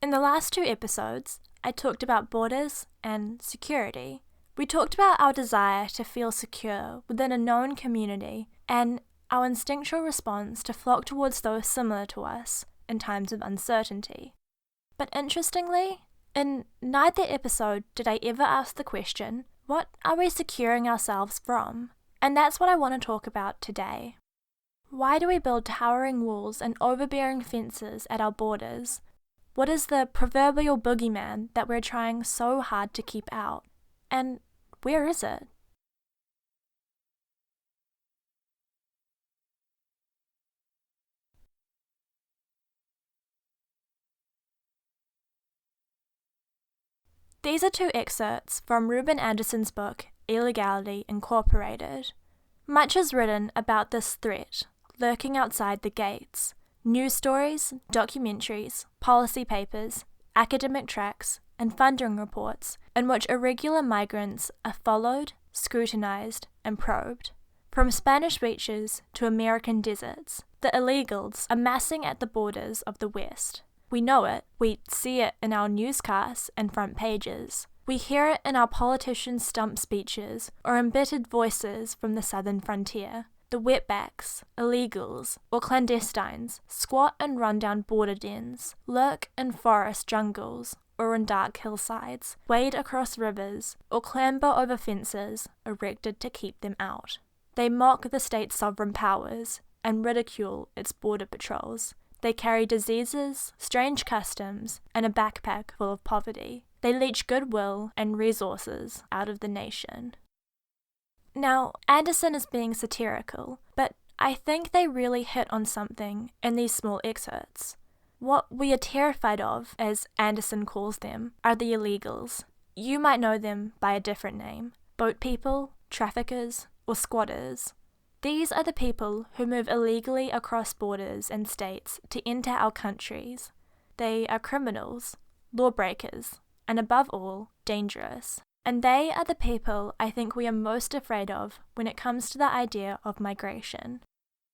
In the last 2 episodes, I talked about borders and security. We talked about our desire to feel secure within a known community and our instinctual response to flock towards those similar to us in times of uncertainty. But interestingly, in neither episode did I ever ask the question, what are we securing ourselves from? And that's what I want to talk about today. Why do we build towering walls and overbearing fences at our borders? What is the proverbial boogeyman that we're trying so hard to keep out? And where is it? These are 2 excerpts from Ruben Anderson's book, Illegality Incorporated. Much is written about this threat, lurking outside the gates. News stories, documentaries, policy papers, academic tracts, and funding reports in which irregular migrants are followed, scrutinized, and probed. From Spanish beaches to American deserts, the illegals are massing at the borders of the West. We know it, we see it in our newscasts and front pages. We hear it in our politicians' stump speeches or embittered voices from the southern frontier. The wetbacks, illegals, or clandestines squat in rundown border dens, lurk in forest jungles or in dark hillsides, wade across rivers, or clamber over fences erected to keep them out. They mock the state's sovereign powers and ridicule its border patrols. They carry diseases, strange customs, and a backpack full of poverty. They leech goodwill and resources out of the nation. Now, Anderson is being satirical, but I think they really hit on something in these small excerpts. What we are terrified of, as Anderson calls them, are the illegals. You might know them by a different name: boat people, traffickers, or squatters. These are the people who move illegally across borders and states to enter our countries. They are criminals, lawbreakers, and above all, dangerous. And they are the people I think we are most afraid of when it comes to the idea of migration.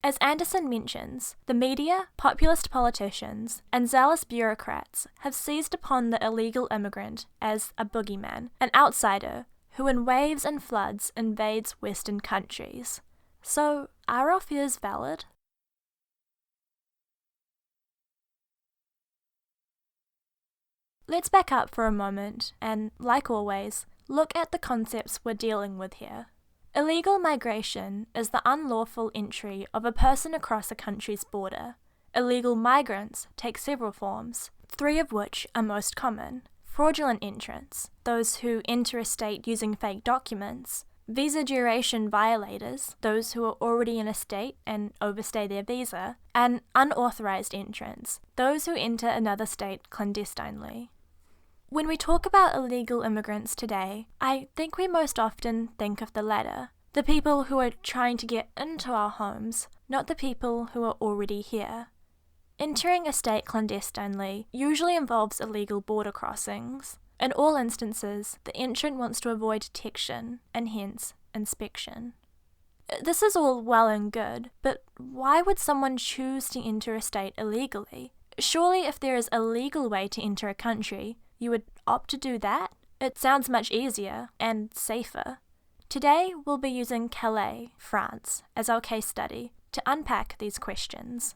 As Anderson mentions, the media, populist politicians, and zealous bureaucrats have seized upon the illegal immigrant as a boogeyman, an outsider who in waves and floods invades Western countries. So, are our fears valid? Let's back up for a moment and, like always, look at the concepts we're dealing with here. Illegal migration is the unlawful entry of a person across a country's border. Illegal migrants take several forms, 3 of which are most common: fraudulent entrants, those who enter a state using fake documents; visa duration violators, those who are already in a state and overstay their visa; and unauthorized entrants, those who enter another state clandestinely. When we talk about illegal immigrants today, I think we most often think of the latter, the people who are trying to get into our homes, not the people who are already here. Entering a state clandestinely usually involves illegal border crossings. In all instances, the entrant wants to avoid detection and hence inspection. This is all well and good, but why would someone choose to enter a state illegally? Surely if there is a legal way to enter a country, you would opt to do that? It sounds much easier and safer. Today, we'll be using Calais, France, as our case study to unpack these questions.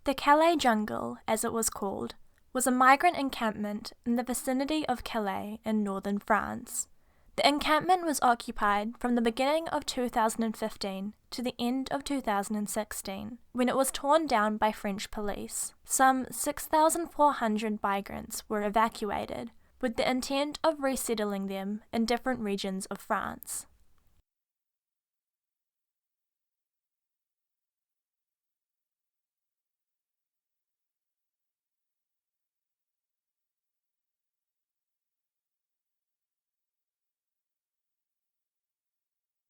The Calais jungle, as it was called, was a migrant encampment in the vicinity of Calais in northern France. The encampment was occupied from the beginning of 2015 to the end of 2016, when it was torn down by French police. Some 6,400 migrants were evacuated, with the intent of resettling them in different regions of France.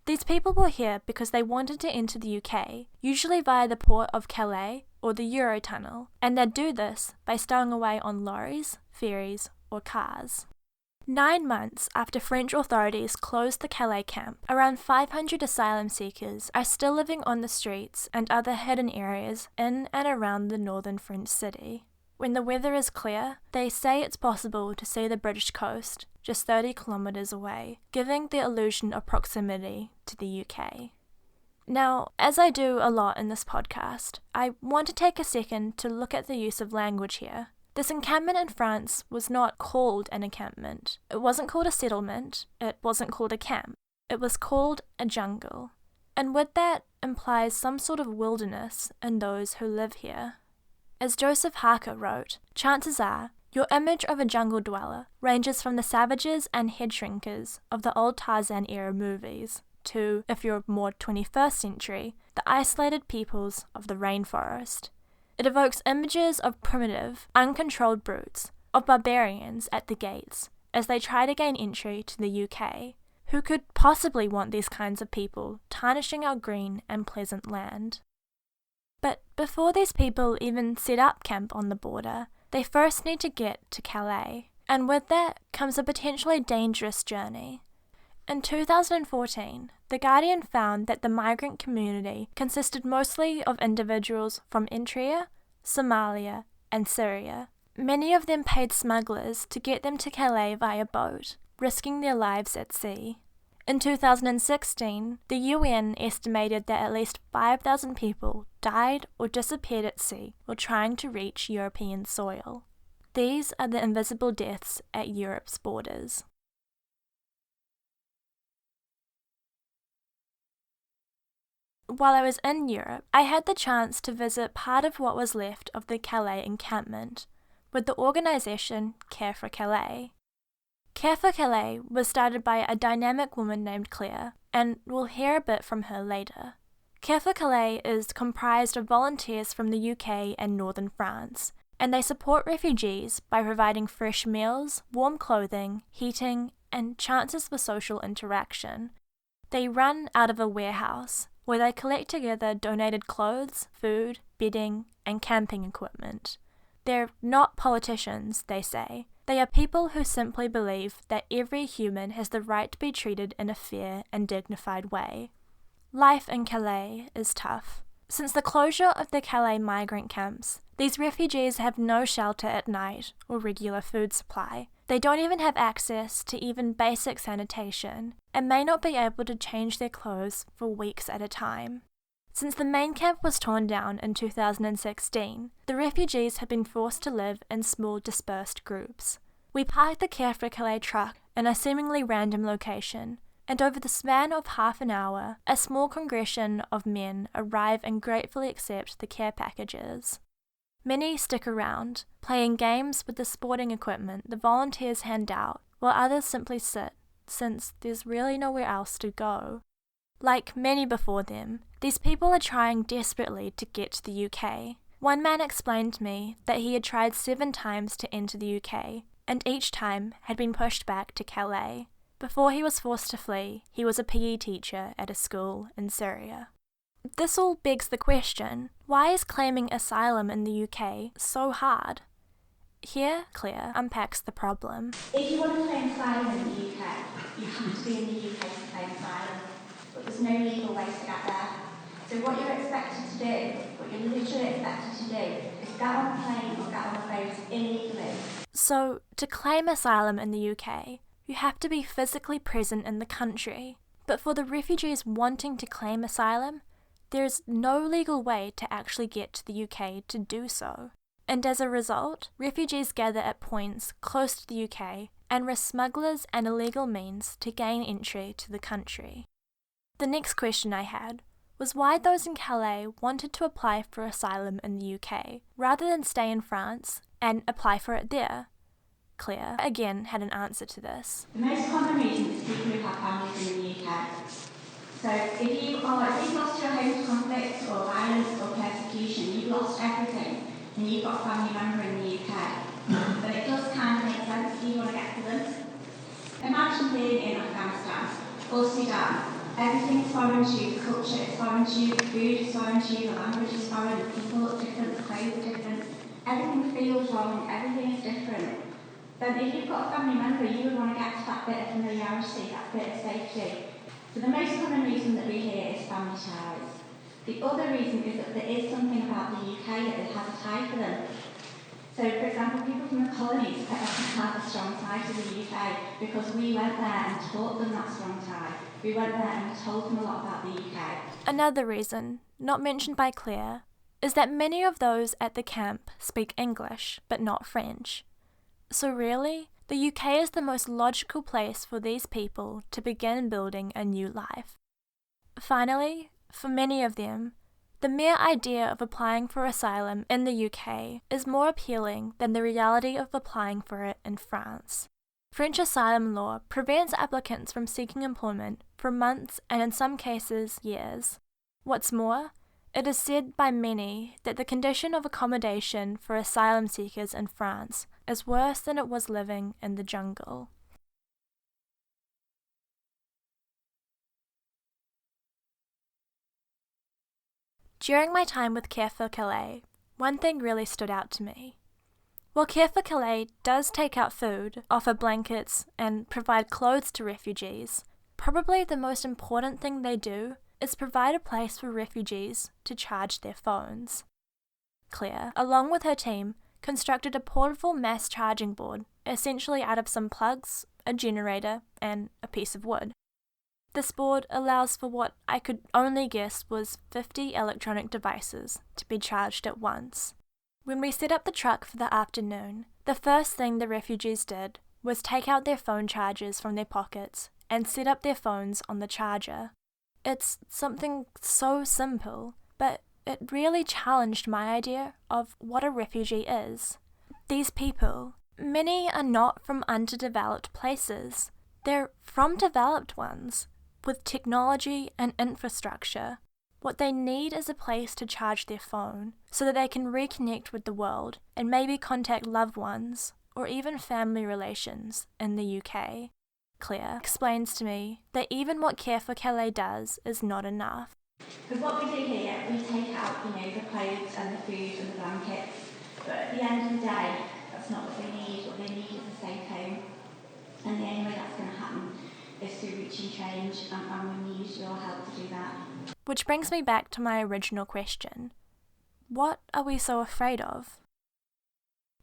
These people were here because they wanted to enter the UK, usually via the port of Calais or the Eurotunnel, and they'd do this by stowing away on lorries, ferries, or cars. 9 months after French authorities closed the Calais camp, around 500 asylum seekers are still living on the streets and other hidden areas in and around the northern French city. When the weather is clear, they say it's possible to see the British coast, just 30 kilometres away, giving the illusion of proximity to the UK. Now, as I do a lot in this podcast, I want to take a second to look at the use of language here. This encampment in France was not called an encampment. It wasn't called a settlement. It wasn't called a camp. It was called a jungle. And with that implies some sort of wilderness in those who live here. As Joseph Harker wrote, chances are your image of a jungle dweller ranges from the savages and head shrinkers of the old Tarzan-era movies to, if you're more 21st century, the isolated peoples of the rainforest. It evokes images of primitive, uncontrolled brutes, of barbarians at the gates, as they try to gain entry to the UK. Who could possibly want these kinds of people tarnishing our green and pleasant land? But before these people even set up camp on the border, they first need to get to Calais, and with that comes a potentially dangerous journey. In 2014, The Guardian found that the migrant community consisted mostly of individuals from Eritrea, Somalia, and Syria. Many of them paid smugglers to get them to Calais via boat, risking their lives at sea. In 2016, the UN estimated that at least 5,000 people died or disappeared at sea while trying to reach European soil. These are the invisible deaths at Europe's borders. While I was in Europe, I had the chance to visit part of what was left of the Calais encampment, with the organisation Care for Calais. Care for Calais was started by a dynamic woman named Claire, and we'll hear a bit from her later. Care for Calais is comprised of volunteers from the UK and northern France, and they support refugees by providing fresh meals, warm clothing, heating, and chances for social interaction. They run out of a warehouse, where they collect together donated clothes, food, bedding, and camping equipment. They're not politicians, they say. They are people who simply believe that every human has the right to be treated in a fair and dignified way. Life in Calais is tough. Since the closure of the Calais migrant camps, these refugees have no shelter at night or regular food supply. They don't even have access to even basic sanitation, and may not be able to change their clothes for weeks at a time. Since the main camp was torn down in 2016, the refugees have been forced to live in small dispersed groups. We parked the Care for Calais truck in a seemingly random location, and over the span of half an hour, a small congregation of men arrive and gratefully accept the care packages. Many stick around, playing games with the sporting equipment the volunteers hand out, while others simply sit, since there's really nowhere else to go. Like many before them, these people are trying desperately to get to the UK. One man explained to me that he had tried 7 times to enter the UK, and each time had been pushed back to Calais. Before he was forced to flee, he was a PE teacher at a school in Syria. This all begs the question, why is claiming asylum in the UK so hard? Here, Claire unpacks the problem. If you want to claim asylum in the UK, you have to be in the UK to claim asylum, but there's no legal way to get there. So what you're expected to do, what you're literally expected to do, is get on a plane or get on a boat illegally. So, to claim asylum in the UK, you have to be physically present in the country. But for the refugees wanting to claim asylum, there is no legal way to actually get to the UK to do so. And as a result, refugees gather at points close to the UK and risk smugglers and illegal means to gain entry to the country. The next question I had was why those in Calais wanted to apply for asylum in the UK rather than stay in France and apply for it there. Claire again had an answer to this. The most common reason is people who have families in the UK. So if you've lost your home to conflict or violence or persecution, you've lost everything, and you've got a family member in the UK. But it does kind of make sense if you want to get to them. Imagine being in Afghanistan or Sudan. Everything's foreign to you, the culture is foreign to you, the food is foreign to you, the language is foreign, the people look different, the clothes are different. Everything feels wrong, everything is different. then if you've got a family member, you would want to get to that bit of familiarity, that bit of safety. So the most common reason that we hear is family ties. The other reason is that there is something about the UK that it has a tie for them. So, for example, people from the colonies quite often have a strong tie to the UK because we went there and taught them that strong tie. We went there and told them a lot about the UK. Another reason, not mentioned by Claire, is that many of those at the camp speak English, but not French. So really, the UK is the most logical place for these people to begin building a new life. Finally, for many of them, the mere idea of applying for asylum in the UK is more appealing than the reality of applying for it in France. French asylum law prevents applicants from seeking employment for months and in some cases years. What's more, it is said by many that the condition of accommodation for asylum seekers in France is worse than it was living in the jungle. During my time with Care for Calais, one thing really stood out to me. While Care for Calais does take out food, offer blankets, and provide clothes to refugees, probably the most important thing they do is provide a place for refugees to charge their phones. Claire, along with her team, constructed a portable mass charging board, essentially out of some plugs, a generator, and a piece of wood. This board allows for what I could only guess was 50 electronic devices to be charged at once. When we set up the truck for the afternoon, the first thing the refugees did was take out their phone chargers from their pockets and set up their phones on the charger. It's something so simple, but it really challenged my idea of what a refugee is. These people, many are not from underdeveloped places. They're from developed ones, with technology and infrastructure. What they need is a place to charge their phone so that they can reconnect with the world and maybe contact loved ones or even family relations in the UK. Claire explains to me that even what Care for Calais does is not enough. Because what we do here, we take out, the clothes and the food and the blankets, but at the end of the day, that's not what they need. What they need is a safe home. And the only way that's going to happen is through reaching change, and we need your help to do that. Which brings me back to my original question. What are we so afraid of?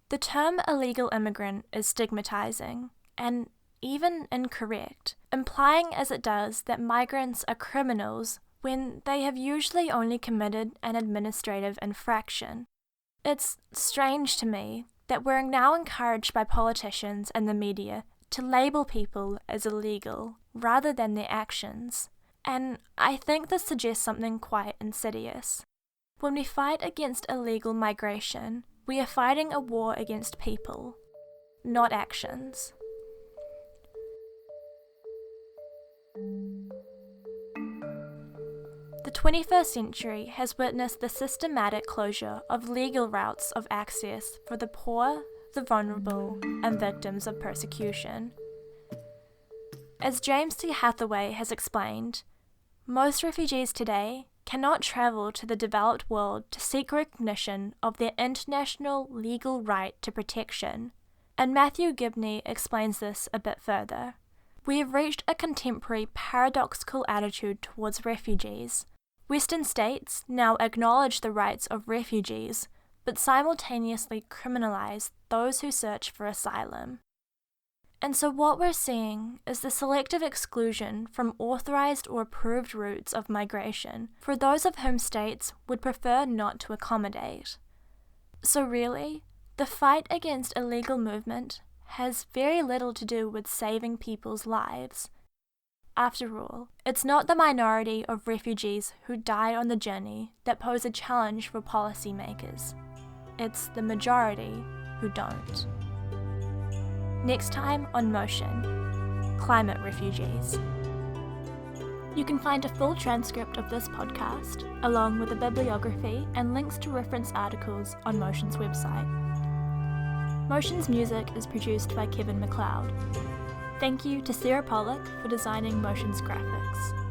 The term illegal immigrant is stigmatizing, and even incorrect, implying as it does that migrants are criminals when they have usually only committed an administrative infraction. It's strange to me that we're now encouraged by politicians and the media to label people as illegal rather than their actions, and I think this suggests something quite insidious. When we fight against illegal migration, we are fighting a war against people, not actions. The 21st century has witnessed the systematic closure of legal routes of access for the poor, the vulnerable, and victims of persecution. As James T. Hathaway has explained, most refugees today cannot travel to the developed world to seek recognition of their international legal right to protection, and Matthew Gibney explains this a bit further. We have reached a contemporary paradoxical attitude towards refugees. Western states now acknowledge the rights of refugees, but simultaneously criminalize those who search for asylum. And so what we're seeing is the selective exclusion from authorized or approved routes of migration for those of whom states would prefer not to accommodate. So really, the fight against illegal movement has very little to do with saving people's lives. After all, it's not the minority of refugees who died on the journey that pose a challenge for policymakers. It's the majority who don't. Next time on Motion, climate refugees. You can find a full transcript of this podcast, along with a bibliography and links to reference articles on Motion's website. Motion's music is produced by Kevin MacLeod. Thank you to Sarah Pollock for designing Motion's graphics.